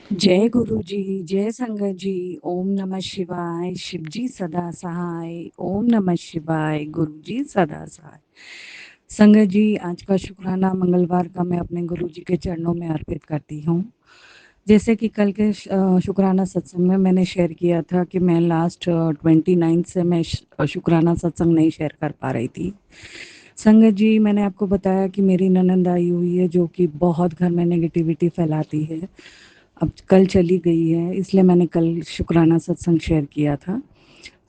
जय गुरु जी। जय संगत जी। ओम नमः शिवाय। शिव जी सदा सहाय। ओम नमः शिवाय। गुरु जी सदा सहाय। संगत जी, आज का शुक्राना मंगलवार का मैं अपने गुरु जी के चरणों में अर्पित करती हूँ। जैसे कि कल के शुक्राना सत्संग में मैंने शेयर किया था कि मैं लास्ट 29 से मैं शुक्राना सत्संग नहीं शेयर कर पा रही थी। संगत जी, मैंने आपको बताया कि मेरी ननंद आई हुई है जो कि बहुत घर में नेगेटिविटी फैलाती है। अब कल चली गई है, इसलिए मैंने कल शुक्राना सत्संग शेयर किया था।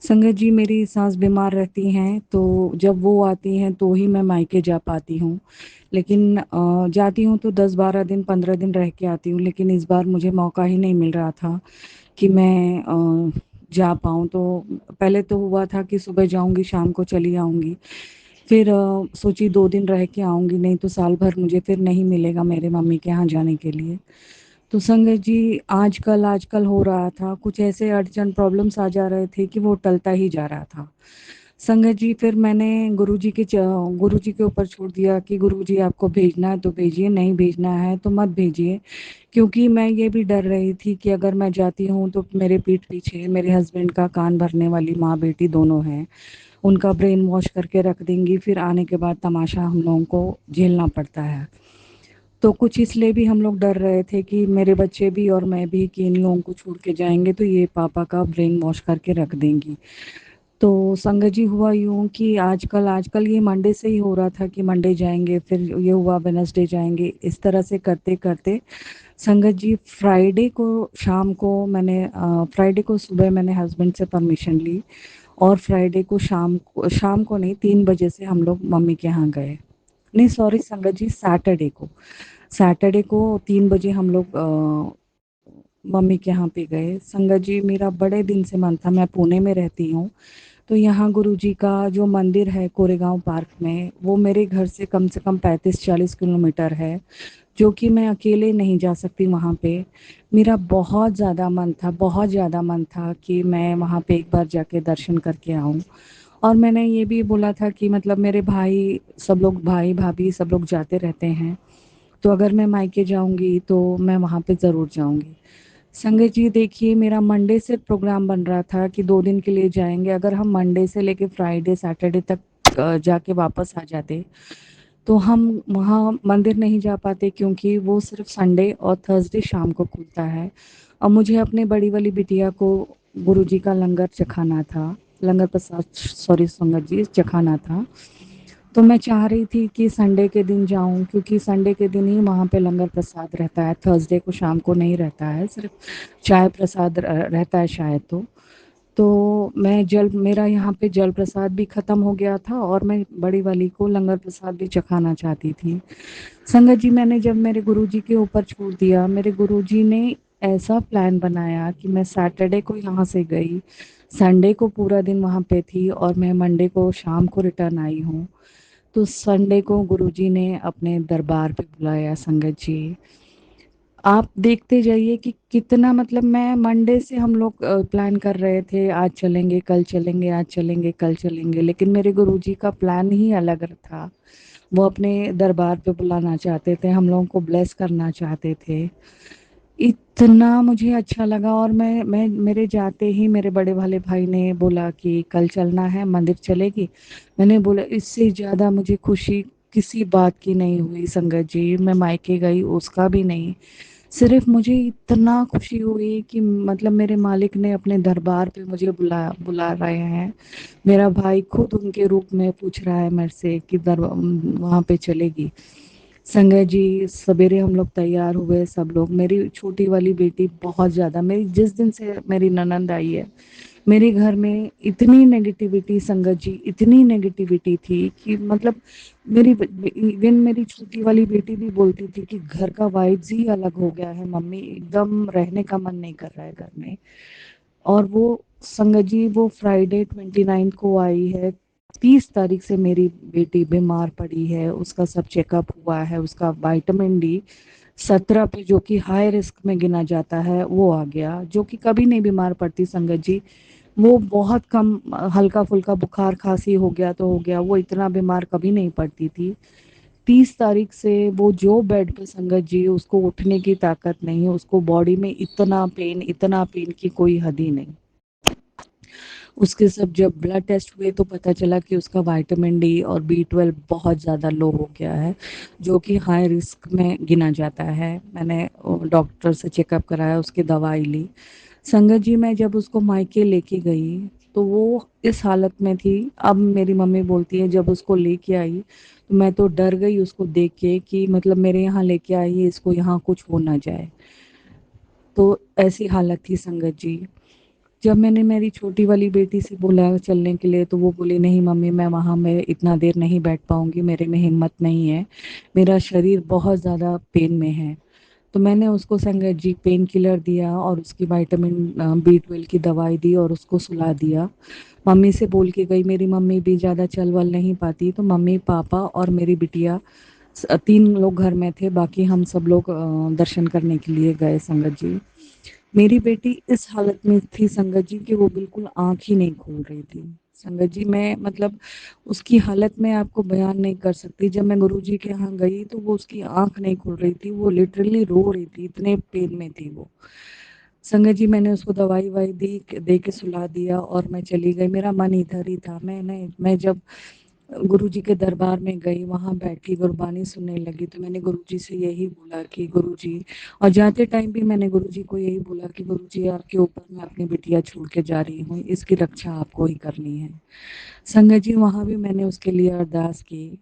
संगत जी, मेरी सास बीमार रहती हैं, तो जब वो आती हैं तो ही मैं मायके जा पाती हूँ। लेकिन जाती हूँ तो 10-12 दिन 15 दिन रह के आती हूँ, लेकिन इस बार मुझे मौका ही नहीं मिल रहा था कि मैं जा पाऊँ। तो पहले तो हुआ था कि सुबह जाऊँगी, शाम को चली आऊँगी। फिर सोची 2 दिन रह के आऊँगी, नहीं तो साल भर मुझे फिर नहीं मिलेगा मेरे मम्मी के यहाँ जाने के लिए। तो संगत जी, आजकल हो रहा था, कुछ ऐसे अड़चन प्रॉब्लम्स आ जा रहे थे कि वो टलता ही जा रहा था। संगत जी, फिर मैंने गुरुजी के ऊपर छोड़ दिया कि गुरुजी आपको भेजना है तो भेजिए, नहीं भेजना है तो मत भेजिए। क्योंकि मैं ये भी डर रही थी कि अगर मैं जाती हूँ तो मेरे पीठ पीछे मेरे हस्बैंड का कान भरने वाली माँ बेटी दोनों हैं, उनका ब्रेन वॉश करके रख देंगी, फिर आने के बाद तमाशा हम लोगों को झेलना पड़ता है। तो कुछ इसलिए भी हम लोग डर रहे थे कि मेरे बच्चे भी और मैं भी कि इन लोगों को छोड़ के जाएँगे तो ये पापा का ब्रेन वॉश करके रख देंगी। तो संगत जी, हुआ यूँ कि आजकल आजकल ये मंडे से ही हो रहा था कि मंडे जाएँगे, फिर ये हुआ वेडनेसडे जाएँगे, इस तरह से करते-करते संगत जी फ्राइडे को सुबह मैंने हस्बैंड से परमिशन ली और फ्राइडे को शाम को नहीं 3 बजे से हम लोग मम्मी के यहाँ गए। नहीं सॉरी संगत जी, सैटरडे को 3 बजे हम लोग मम्मी के यहाँ पे गए। संगत जी, मेरा बड़े दिन से मन था, मैं पुणे में रहती हूँ, तो यहाँ गुरुजी का जो मंदिर है कोरेगांव पार्क में, वो मेरे घर से कम 35-40 किलोमीटर है, जो कि मैं अकेले नहीं जा सकती वहाँ पे। मेरा बहुत ज़्यादा मन था कि मैं वहाँ पे एक बार जाके दर्शन करके आऊँ। और मैंने ये भी बोला था कि मतलब मेरे भाई भाभी सब लोग जाते रहते हैं, तो अगर मैं मायके जाऊँगी तो मैं वहाँ पे ज़रूर जाऊँगी। संगत जी, देखिए, मेरा मंडे से प्रोग्राम बन रहा था कि 2 दिन के लिए जाएँगे। अगर हम मंडे से लेके फ्राइडे सैटरडे तक जाके वापस आ जाते, तो हम वहाँ मंदिर नहीं जा पाते क्योंकि वो सिर्फ़ संडे और थर्सडे शाम को खुलता है। और मुझे अपने बड़ी वाली बिटिया को गुरुजी का लंगर चखाना था, लंगर प्रसाद सॉरी संगत जी, चखाना था। तो मैं चाह रही थी कि संडे के दिन जाऊँ, क्योंकि संडे के दिन ही वहाँ पे लंगर प्रसाद रहता है, थर्सडे को शाम को नहीं रहता है, सिर्फ़ चाय प्रसाद रहता है शायद तो। तो मेरा यहाँ पे जल प्रसाद भी ख़त्म हो गया था और मैं बड़ी वाली को लंगर प्रसाद भी चखाना चाहती थी। संगत जी, मैंने जब मेरे गुरुजी के ऊपर छोड़ दिया, मेरे गुरुजी ने ऐसा प्लान बनाया कि मैं सैटरडे को यहाँ से गई, संडे को पूरा दिन वहाँ पे थी और मैं मंडे को शाम को रिटर्न आई हूँ। तो संडे को गुरुजी ने अपने दरबार पे बुलाया। संगत जी, आप देखते जाइए कि कितना, मतलब मैं मंडे से हम लोग प्लान कर रहे थे, आज चलेंगे कल चलेंगे, आज चलेंगे कल चलेंगे, लेकिन मेरे गुरुजी का प्लान ही अलग था। वो अपने दरबार पे बुलाना चाहते थे, हम लोगों को ब्लेस करना चाहते थे। इतना मुझे अच्छा लगा और मैं मेरे जाते ही मेरे बड़े वाले भाई ने बोला कि कल चलना है, मंदिर चलेगी? मैंने बोला इससे ज़्यादा मुझे खुशी किसी बात की नहीं हुई संगत जी। मैं मायके गई उसका भी नहीं, सिर्फ मुझे इतना खुशी हुई कि मतलब मेरे मालिक ने अपने दरबार पे मुझे बुला रहे हैं। मेरा भाई खुद उनके रूप में पूछ रहा है मेरे से कि वहाँ पे चलेगी? संगय जी, सवेरे हम लोग तैयार हुए सब लोग। मेरी छोटी वाली बेटी बहुत ज़्यादा, मेरी जिस दिन से मेरी ननंद आई है, मेरे घर में इतनी नेगेटिविटी संगत जी, इतनी नेगेटिविटी थी कि मतलब इवन मेरी छोटी वाली बेटी भी बोलती थी कि घर का वाइब्स ही अलग हो गया है मम्मी, एकदम रहने का मन नहीं कर रहा है घर में। और वो संगत जी, वो फ्राइडे 29 को आई है, 30 तारीख से मेरी बेटी बीमार पड़ी है, उसका सब चेकअप हुआ है, उसका विटामिन डी 17 पे, जो कि हाई रिस्क में गिना जाता है, वो आ गया, जो कि कभी नहीं बीमार पड़ती संगत जी। वो बहुत कम हल्का फुल्का बुखार खांसी हो गया तो हो गया, वो इतना बीमार कभी नहीं पड़ती थी। 30 तारीख से वो जो बेड पे संगत जी उसको उठने की ताकत नहीं, उसको बॉडी में इतना पेन की कोई हद ही नहीं। उसके सब जब ब्लड टेस्ट हुए तो पता चला कि उसका विटामिन डी और बी 12 बहुत ज़्यादा लो हो गया है, जो कि हाई रिस्क में गिना जाता है। मैंने डॉक्टर से चेकअप कराया, उसकी दवाई ली। संगत जी मैं जब उसको मायके लेके गई तो वो इस हालत में थी। अब मेरी मम्मी बोलती है जब उसको लेके आई तो मैं तो डर गई उसको देख के कि मतलब मेरे यहाँ लेके आई है, इसको यहाँ कुछ हो ना जाए। तो ऐसी हालत थी संगत जी। जब मैंने मेरी छोटी वाली बेटी से बोला चलने के लिए तो वो बोली नहीं मम्मी, मैं वहाँ में इतना देर नहीं बैठ पाऊंगी, मेरे में हिम्मत नहीं है, मेरा शरीर बहुत ज़्यादा पेन में है। तो मैंने उसको संगत जी पेन किलर दिया और उसकी विटामिन बी 12 की दवाई दी और उसको सुला दिया। मम्मी से बोल के गई, मेरी मम्मी भी ज़्यादा चल वल नहीं पाती, तो मम्मी पापा और मेरी बिटिया 3 लोग घर में थे, बाकी हम सब लोग दर्शन करने के लिए गए संगत जी। मेरी बेटी इस हालत में थी संगत जी कि वो बिल्कुल आँख ही नहीं खोल रही थी। संगत जी मैं मतलब उसकी हालत मैं आपको बयान नहीं कर सकती। जब मैं गुरुजी के यहाँ गई तो वो उसकी आँख नहीं खुल रही थी, वो लिटरली रो रही थी, इतने पेन में थी वो। संगत जी मैंने उसको दवाई-ववाई दी, दे के सुला दिया और मैं चली गई। मेरा मन इधर ही था। मैं जब गुरुजी के दरबार में गई, वहाँ बैठी गुरबानी सुनने लगी तो मैंने गुरुजी से यही बोला कि गुरुजी, और जाते टाइम भी मैंने गुरुजी को यही बोला कि गुरुजी आपके ऊपर मैं अपनी बिटिया छोड़ के जा रही हूँ, इसकी रक्षा आपको ही करनी है। संगत जी वहाँ भी मैंने उसके लिए अरदास की।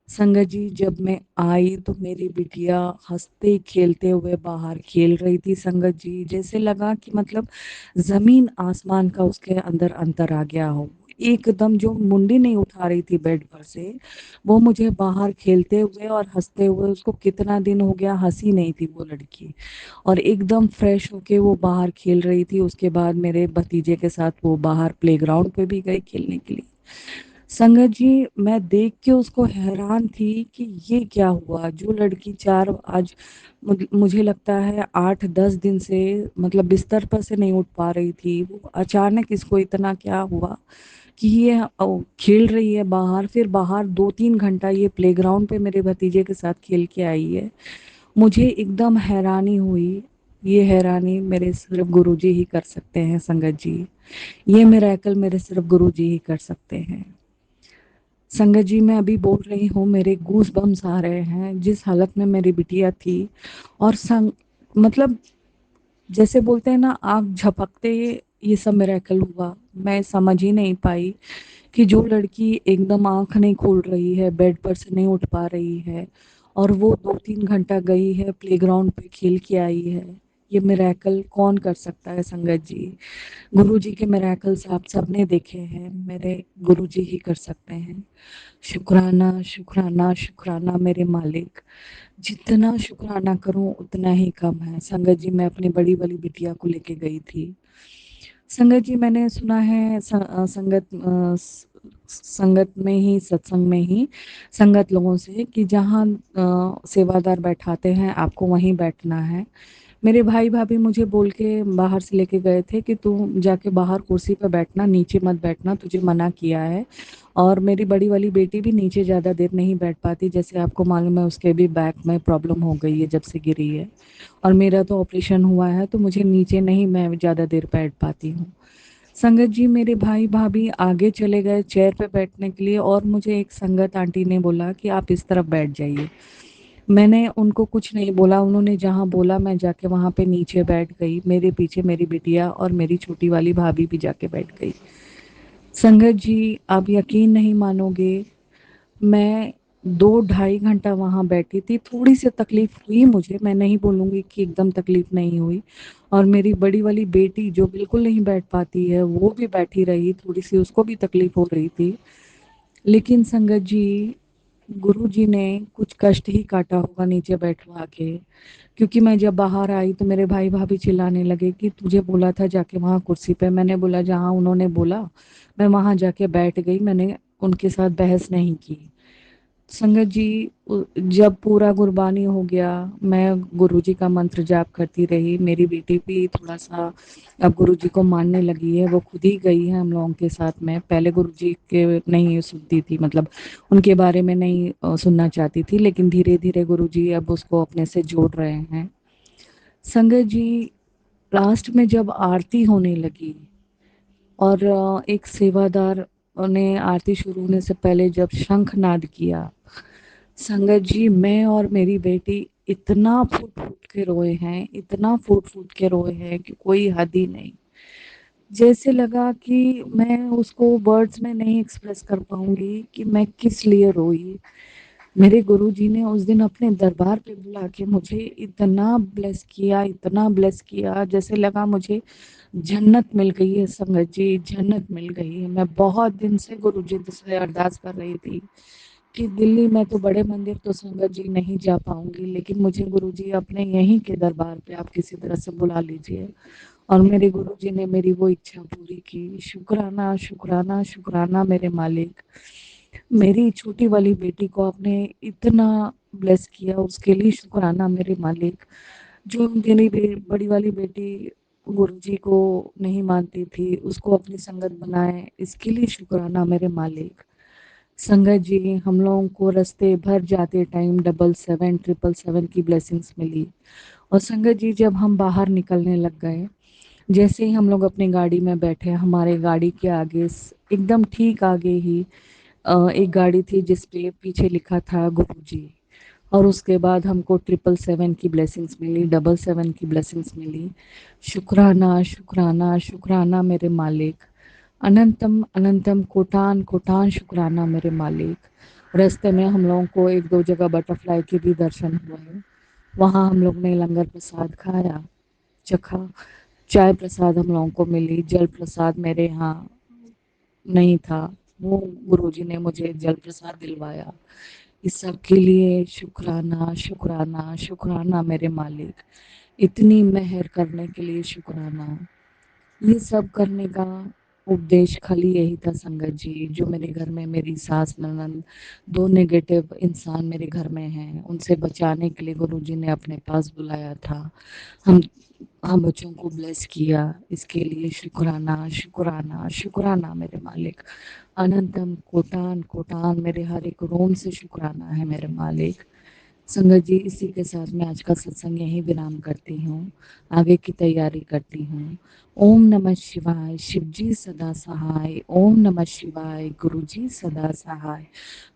संगत जी जब मैं आई तो मेरी बिटिया हंसते खेलते हुए बाहर खेल रही थी संगत जी, जैसे लगा कि मतलब जमीन आसमान का उसके अंदर अंतर आ गया हो। एकदम जो मुंडी नहीं उठा रही थी बेड पर से, वो मुझे बाहर खेलते हुए और हंसते हुए, उसको कितना दिन हो गया हंसी नहीं थी वो लड़की, और एकदम फ्रेश होके वो बाहर खेल रही थी। उसके बाद मेरे भतीजे के साथ वो बाहर प्लेग्राउंड पे भी गई खेलने के लिए। संगत जी मैं देख के उसको हैरान थी कि ये क्या हुआ, जो लड़की चार आज मुझे लगता है 8-10 दिन से मतलब बिस्तर पर से नहीं उठ पा रही थी, वो अचानक इसको इतना क्या हुआ कि ये खेल रही है बाहर, फिर बाहर 2-3 घंटा ये प्लेग्राउंड पे मेरे भतीजे के साथ खेल के आई है। मुझे एकदम हैरानी हुई। ये हैरानी मेरे सिर्फ गुरुजी ही कर सकते हैं संगत जी। ये मिरेकल मेरे सिर्फ गुरुजी ही कर सकते हैं। संगत जी मैं अभी बोल रही हूँ, मेरे गूस बम्स आ रहे हैं जिस हालत में मेरी बिटिया थी। और मतलब जैसे बोलते हैं ना आग झपकते ये सब मिरेकल हुआ। मैं समझ ही नहीं पाई कि जो लड़की एकदम आंख नहीं खोल रही है, बेड पर से नहीं उठ पा रही है, और वो 2-3 घंटा गई है प्लेग्राउंड पे खेल के आई है, ये मिरेकल कौन कर सकता है संगत जी। गुरुजी के मिरेकल्स आप सबने देखे हैं, मेरे गुरुजी ही कर सकते हैं। शुक्राना शुक्राना शुक्राना मेरे मालिक, जितना शुक्राना करूं उतना ही कम है। संगत जी मैं अपनी बड़ी वाली बिटिया को लेके गई थी। संगत जी मैंने सुना है संगत में ही, सत्संग में ही संगत लोगों से कि जहाँ सेवादार बैठाते हैं आपको वहीं बैठना है। मेरे भाई भाभी मुझे बोल के बाहर से लेके गए थे कि तू जाके बाहर कुर्सी पर बैठना, नीचे मत बैठना, तुझे मना किया है। और मेरी बड़ी वाली बेटी भी नीचे ज़्यादा देर नहीं बैठ पाती, जैसे आपको मालूम है उसके भी बैक में प्रॉब्लम हो गई है जब से गिरी है। और मेरा तो ऑपरेशन हुआ है तो मुझे नीचे नहीं मैं ज़्यादा देर बैठ पाती हूँ। संगत जी मेरे भाई भाभी आगे चले गए चेयर पे बैठने के लिए, और मुझे एक संगत आंटी ने बोला कि आप इस तरफ बैठ जाइए। मैंने उनको कुछ नहीं बोला, उन्होंने जहाँ बोला मैं जाके वहाँ पे नीचे बैठ गई। मेरे पीछे मेरी बिटिया और मेरी छोटी वाली भाभी भी जाके बैठ गई। संगत जी आप यकीन नहीं मानोगे, मैं 2-2.5 घंटा वहाँ बैठी थी। थोड़ी सी तकलीफ हुई मुझे, मैं नहीं बोलूँगी कि एकदम तकलीफ नहीं हुई। और मेरी बड़ी वाली बेटी जो बिल्कुल नहीं बैठ पाती है वो भी बैठी रही, थोड़ी सी उसको भी तकलीफ हो रही थी। लेकिन संगत जी गुरु जी ने कुछ कष्ट ही काटा होगा नीचे बैठवा के, क्योंकि मैं जब बाहर आई तो मेरे भाई भाभी चिल्लाने लगे कि तुझे बोला था जाके वहाँ कुर्सी पे। मैंने बोला जहाँ उन्होंने बोला मैं वहाँ जाके बैठ गई, मैंने उनके साथ बहस नहीं की। संगत जी, जब पूरा गुरबानी हो गया, मैं गुरुजी का मंत्र जाप करती रही। मेरी बेटी भी थोड़ा-सा अब गुरुजी को मानने लगी है, वो खुद ही गई है हम लोगों के साथ में। पहले गुरुजी के नहीं सुनती थी, मतलब उनके बारे में नहीं सुनना चाहती थी, लेकिन धीरे-धीरे गुरुजी अब उसको अपने से जोड़ रहे हैं। संगत जी, लास्ट में जब आरती होने लगी और एक सेवादार ने आरती शुरू होने से पहले जब शंखनाद किया, संगत जी, मैं और मेरी बेटी इतना फूट-फूट के रोए हैं, इतना फूट-फूट के रोए हैं कि कोई हद ही नहीं। जैसे लगा कि मैं उसको वर्ड्स में नहीं एक्सप्रेस कर पाऊँगी कि मैं किस लिए रोई। मेरे गुरुजी ने उस दिन अपने दरबार पे बुला के मुझे इतना ब्लेस किया, जैसे लगा मुझे जन्नत मिल गई है संगत जी, जन्नत मिल गई है। मैं बहुत दिन से गुरुजी से अरदास कर रही थी कि दिल्ली में तो बड़े मंदिर तो संगत जी नहीं जा पाऊँगी, लेकिन मुझे गुरुजी अपने यहीं के दरबार पे आप किसी तरह से बुला लीजिए। और मेरे गुरुजी ने मेरी वो इच्छा पूरी की। शुक्राना, शुक्राना, शुक्राना मेरे मालिक। मेरी छोटी वाली बेटी को आपने इतना ब्लेस किया, उसके लिए शुक्राना मेरे मालिक। जो मेरी बड़ी वाली बेटी गुरुजी को नहीं मानती थी, उसको अपनी संगत बनाए, इसके लिए शुक्राना मेरे मालिक। संगत जी, हम लोगों को रास्ते भर जाते टाइम 777 777 की ब्लेसिंग्स मिली। और संगत जी, जब हम बाहर निकलने लग गए, जैसे ही हम लोग अपनी गाड़ी में बैठे, हमारे गाड़ी के आगे एकदम ठीक आगे ही एक गाड़ी थी जिस पे पीछे लिखा था गुरुजी। और उसके बाद हमको 777 की ब्लेसिंग्स मिली, 777 की ब्लेसिंग्स मिली। शुक्राना, शुक्राना, शुक्राना मेरे मालिक। अनंतम अनंतम कोटान कोटान शुक्राना मेरे मालिक। रास्ते में हम लोगों को एक दो जगह बटरफ्लाई के भी दर्शन हुए। वहाँ हम लोग ने लंगर प्रसाद खाया, चखा। चाय प्रसाद हम लोगों को मिली, जल प्रसाद मेरे यहाँ नहीं था, वो गुरुजी ने मुझे जल प्रसाद दिलवाया। इस सब के लिए शुक्राना, शुक्राना, शुक्राना मेरे मालिक। इतनी मेहर करने के लिए शुक्राना। ये सब करने का उपदेश खाली यही था संगत जी, जो मेरे घर में मेरी सास ननद दो नेगेटिव इंसान मेरे घर में हैं, उनसे बचाने के लिए गुरुजी ने अपने पास बुलाया था। हम हम बच्चों को ब्लेस किया, इसके लिए शुक्राना, शुक्राना, शुक्राना मेरे मालिक। अनंतम कोटान कोटान मेरे हर एक रोम से शुक्राना है मेरे मालिक। संगत जी, इसी के साथ मैं आज का सत्संग यहीं विराम करती हूँ, आगे की तैयारी करती हूँ। ओम नमः शिवाय, शिव जी सदा सहाय। ओम नमः शिवाय, गुरु जी सदा सहाय।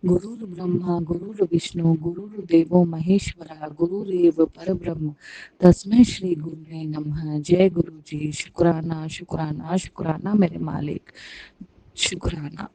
गुरुर् ब्रह्मा गुरुर्विष्णु गुरुर्देवो महेश्वरः गुरुरेव परब्रह्म तस्मै श्री गुरुवे नमः। जय गुरु जी। शुक्राना, शुक्राना, शुक्राना मेरे मालिक। शुक्राना।